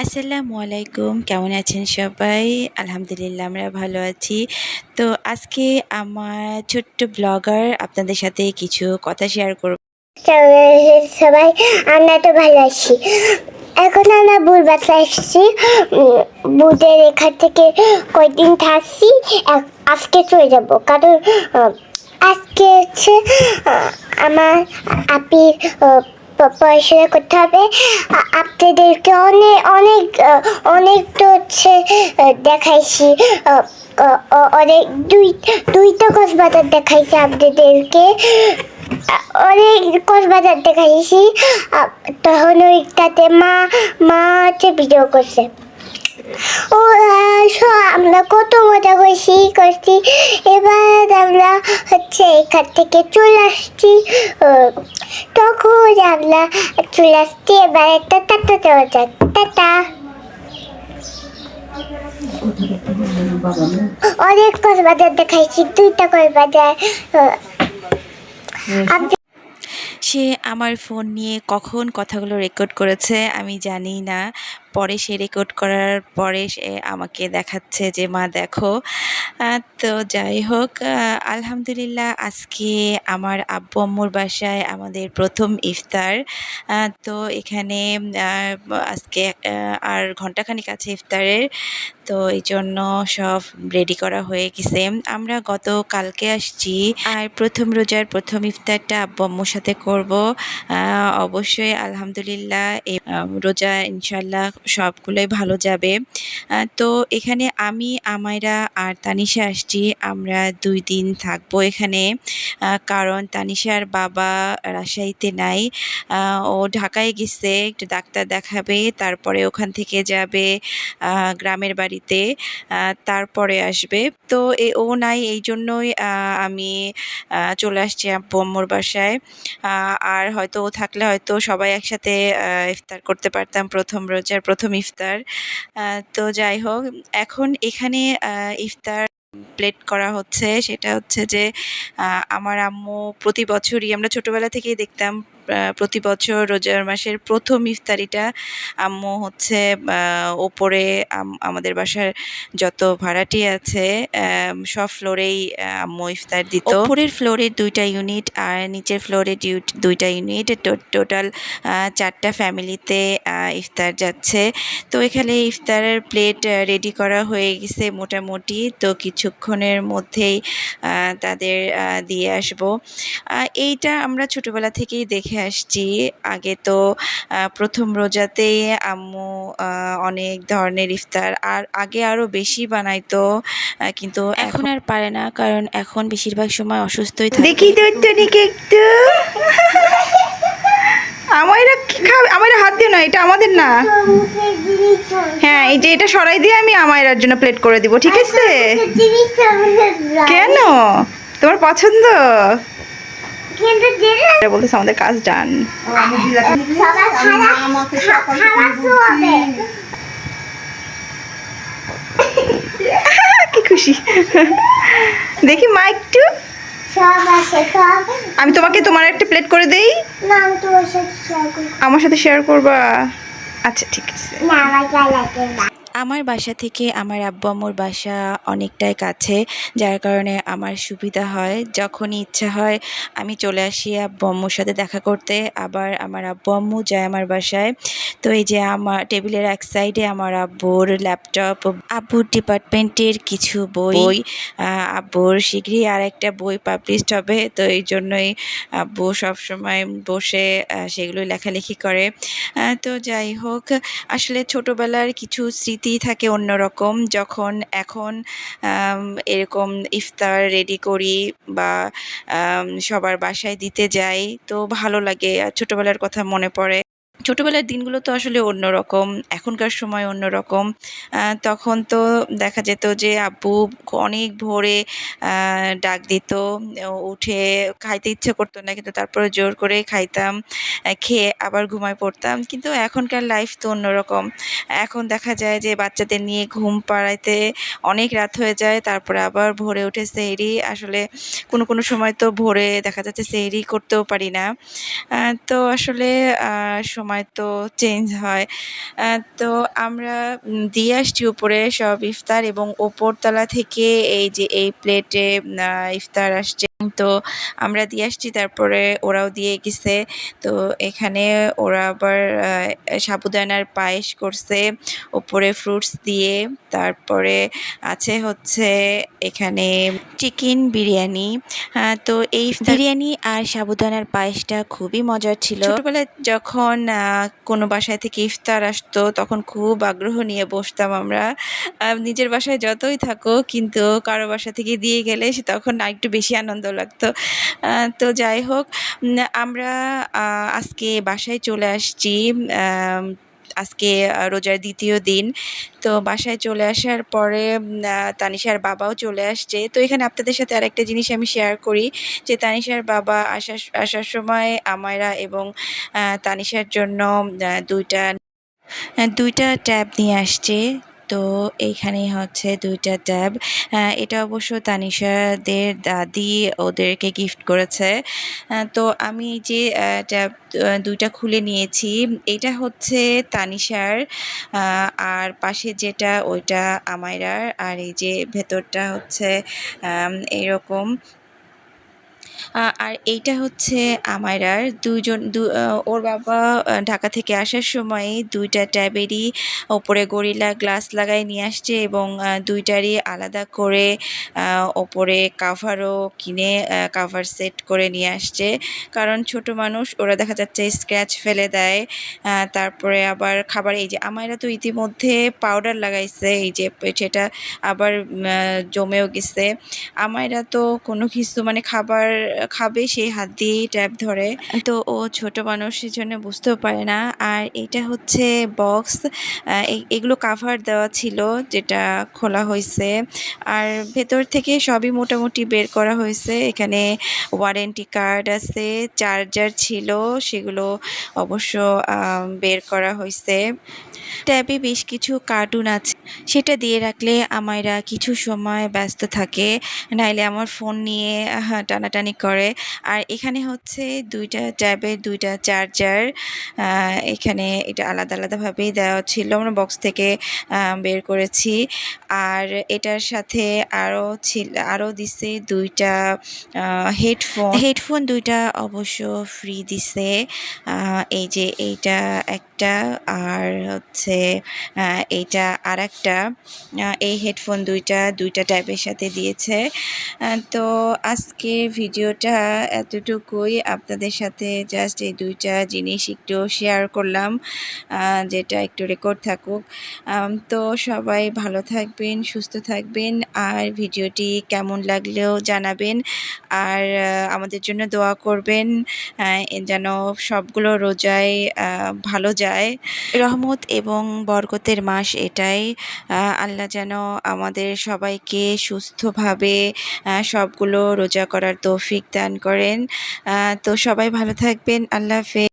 আসসালামু আলাইকুম। কেমন আছেন সবাই? আলহামদুলিল্লাহ আমরা ভালো আছি। তো আজকে আমার ছোট্ট ব্লগার আপনাদের সাথে কিছু কথা শেয়ার করব। সবাই আমরা তো ভালো আছি। এখন আমরা বুড় বাসায় এসেছি। বুড়ের এখান থেকে কয়দিন থাকছি, আজকে চলে যাব। কারণ আজকে হচ্ছে আমার আপির পড়াশোনা করতে হবে। আপনাদেরকে অনেক অনেক অনেক তো হচ্ছে দেখাইছি। অনেক দুইটা কক্সবাজার দেখাইছি আপনাদেরকে। অনেক কক্সবাজার দেখাইছি। তখন ওইটাতে মা মা হচ্ছে ভিডিও করছে। ও আমরা কত মজা করছি। এবার আমরা হচ্ছে এখান থেকে চলে আসছি। তখন আমরা চলে আসছি। এবার একটা টাটা দেওয়া যাক। টাটা। অনেক কক্সবাজার দেখাইছি, দুইটা কক্সবাজার। সে আমার ফোন নিয়ে কখন কথাগুলো রেকর্ড করেছে আমি জানি না। পরে সে রেকর্ড করার পরে সে আমাকে দেখাচ্ছে যে মা দেখো। তো যাই হোক, আলহামদুলিল্লাহ আজকে আমার আব্বু আম্মুর বাসায় আমাদের প্রথম ইফতার। তো এখানে আজকে আর ঘন্টাখানিক আছে ইফতারের। তো এই জন্য সব রেডি করা হয়ে গেছে। আমরা গতকালকে আসছি, আর প্রথম রোজার প্রথম ইফতারটা আব্বু আম্মুর সাথে করব। অবশ্যই আলহামদুলিল্লাহ এই রোজা ইনশাল্লাহ সবগুলোই ভালো যাবে। তো এখানে আমি আমায়রা আর তানিশা আসছি। আমরা 2 দিন থাকবো এখানে। কারণ তানিশার বাবা রাজশাহীতে নাই। ও ঢাকায় গেছে একটু ডাক্তার দেখাবে, তারপরে ওখান থেকে যাবে গ্রামের বাড়িতে, তারপরে আসবে। তো ও নাই, এই জন্যই আমি চলে আসছি আব্বু আম্মুর বাসায়। আর হয়তো ও থাকলে হয়তো সবাই একসাথে ইফতার করতে পারতাম, প্রথম রোজার প্রথম ইফতার। তো যাই হোক, এখন এখানে ইফতার প্লেট করা হচ্ছে। সেটা হচ্ছে যে আমার আম্মু প্রতি বছরই, আমরা ছোটবেলা থেকেই দেখতাম প্রতি বছর রোজার মাসের প্রথম ইফতারিটা আম্মু হচ্ছে ওপরে আমাদের বাসার যত ভাড়াটি আছে সব ফ্লোরেই আম্মু ইফতার দিত। ওপরের ফ্লোরে 2টা ইউনিট আর নিচের ফ্লোরে 2টা ইউনিট, টোটাল 4টা ফ্যামিলিতে ইফতার যাচ্ছে। তো এখানে ইফতারের প্লেট রেডি করা হয়ে গেছে মোটামুটি। তো কিছুক্ষণের মধ্যেই তাদের দিয়ে আসবো। এইটা আমরা ছোটবেলা থেকেই দেখে আসছি। আগে তো প্রথম রোজাতেই আম্মু অনেক ধরনের ইফতার আর আগে আরও বেশি বানাইতো, কিন্তু এখন আর পারে না, কারণ এখন বেশিরভাগ সময় অসুস্থই থাকে। দেখি তো টনিকে একটু। আমায়রা কি খাবে? আমায়রা হাত দিও না, এটা আমাদের না। হ্যাঁ, এই যে এটা সরাই দিয়ে আমি আমায়রার জন্য প্লেট করে দিব, ঠিক আছে? কেন? তোমার পছন্দ? বলতেছে আমাদের কাজ ডান। কি খুশি। দেখি মা একটু। আমি তোমাকে তোমার একটা প্লেট করে দেই। আমার সাথে শেয়ার করবা? আচ্ছা ঠিক আছে। আমার বাসা থেকে আমার আব্বু আম্মুর বাসা অনেকটাই কাছে, যার কারণে আমার সুবিধা হয়। যখনই ইচ্ছা হয় আমি চলে আসি আব্বু আম্মুর সাথে দেখা করতে, আবার আমার আব্বু আম্মু যায় আমার বাসায়। তো এই যে আমার টেবিলের এক সাইডে আমার আব্বুর ল্যাপটপ, আব্বুর ডিপার্টমেন্টের কিছু বই, আব্বুর শীঘ্রই আর একটা বই পাবলিশড হবে। তো এই জন্যই আব্বু সবসময় বসে সেগুলো লেখালেখি করে। তো যাই হোক, আসলে ছোটোবেলার কিছু স্মৃতি থাকে অন্যরকম। যখন এখন এরকম ইফতার রেডি করি বা সবার বাসায় দিতে যাই, তো ভালো লাগে, আর ছোটোবেলার কথা মনে পড়ে। ছোটোবেলার দিনগুলো তো আসলে অন্যরকম, এখনকার সময় অন্যরকম। তখন তো দেখা যেত যে আব্বু অনেক ভোরে ডাক দিত, উঠে খাইতে ইচ্ছে করতো না, কিন্তু তারপরে জোর করে খাইতাম, খেয়ে আবার ঘুমায় পড়তাম। কিন্তু এখনকার লাইফ তো অন্যরকম। এখন দেখা যায় যে বাচ্চাদের নিয়ে ঘুম পাড়াইতে অনেক রাত হয়ে যায়, তারপরে আবার ভোরে উঠে সেহরি, আসলে কোনো সময় তো ভোরে দেখা যাচ্ছে সেহরি করতেও পারি না। তো আসলে সময় সময় তো চেঞ্জ হয়। তো আমরা দিয়ে আসছি উপরে সব ইফতার, এবং ওপরতলা থেকে এই যে এই প্লেটে ইফতার আসছে। তো আমরা দিয়ে আসছি, তারপরে ওরাও দিয়ে গেছে। তো এখানে ওরা আবার সাবুদানার পায়েস করছে ওপরে ফ্রুটস দিয়ে। তারপরে আছে হচ্ছে এখানে চিকেন বিরিয়ানি। তো এই বিরিয়ানি আর সাবুদানার পায়েসটা খুবই মজার ছিল। ছোটবেলায় যখন কোনো বাসায় থেকে ইফতার আসতো তখন খুব আগ্রহ নিয়ে বসতাম আমরা। নিজের বাসায় যতই থাকুক, কিন্তু কারো বাসা থেকে দিয়ে গেলে তখন আরেকটু বেশি আনন্দ লাগতো। তো যাই হোক, আমরা আজকে বাসায় চলে আসছি। আম আজকে রোজার ২য় দিন। তো বাসায় চলে আসার পরে তানিশার বাবাও চলে আসছে। তো এখানে আপনাদের সাথে আরেকটা জিনিস আমি শেয়ার করি, যে তানিশার বাবা আসার সময় আমায়রা এবং তানিশার জন্য ২টা ট্যাব নিয়ে আসছে। তো এইখানে হচ্ছে ২টা ট্যাব। এটা অবশ্য তানিশাদের দাদি ওদেরকে গিফট করেছে। তো আমি যে ট্যাব ২টা খুলে নিয়েছি, এটা হচ্ছে তানিশার, আর পাশে যেটা ওইটা আমায়রার, আর এই যে ভেতরটা হচ্ছে এরকম। আর এইটা হচ্ছে আমায়রার। ওর বাবা ঢাকা থেকে আসার সময় ২টা ট্যাবেরই ওপরে গরিলা গ্লাস লাগায় নিয়ে আসছে, এবং ২টারই আলাদা করে ওপরে কাভারও কিনে কাভার সেট করে নিয়ে আসছে। কারণ ছোট মানুষ, ওরা দেখা যাচ্ছে স্ক্র্যাচ ফেলে দেয়। তারপরে আবার খাবার, এই যে আমায়রা তো ইতিমধ্যে পাউডার লাগাইছে, এই যে সেটা আবার জমেও গেছে। আমায়রা তো কোনো কিছু মানে খাবার খাবে সেই হাত দিয়েই ট্যাব ধরে। তো ও ছোট মানুষ, সেজন্য বুঝতেও পারে না। আর এটা হচ্ছে বক্স, এগুলো কাভার দেওয়া ছিল, যেটা খোলা হয়েছে। আর ভেতর থেকে সবই মোটামুটি বের করা হয়েছে। এখানে ওয়ারেন্টি কার্ড আছে, চার্জার ছিল, সেগুলো অবশ্য বের করা হয়েছে। ট্যাবে বেশ কিছু কার্টুন আছে, সেটা দিয়ে রাখলে আমায়রা কিছু সময় ব্যস্ত থাকে, নাইলে আমার ফোন নিয়ে টানাটানি করে। আর এখানে হচ্ছে ২টা ট্যাবের 2টা চার্জার। এখানে এটা আলাদা আলাদাভাবেই দেওয়া ছিল, আমরা বক্স থেকে বের করেছি। আর এটার সাথে আরও দিছে 2টা হেডফোন 2টা অবশ্য ফ্রি দিছে। এই যে এইটা একটা, আর হচ্ছে এইটা আরেকটা। এই হেডফোন 2টা ট্যাবের সাথে দিয়েছে। তো আজকের ভিডিওটা এতটুকুই, আপনাদের সাথে জাস্ট এই 2টা জিনিস একটু শেয়ার করলাম, যেটা একটু রেকর্ড থাকুক। তো সবাই ভালো থাকবেন, সুস্থ থাকবেন, আর ভিডিওটি কেমন লাগলেও জানাবেন। আর আমাদের জন্য দোয়া করবেন, যেন সবগুলো রোজায় ভালো যায়। রহমত এবং বরকতের মাস এটাই। আল্লাহ যেন আমাদের সবাইকে সুস্থভাবে সবগুলো রোজা করার তৌফিক দান করেন। তো সবাই ভালো থাকবেন। আল্লাহ হাফেজ।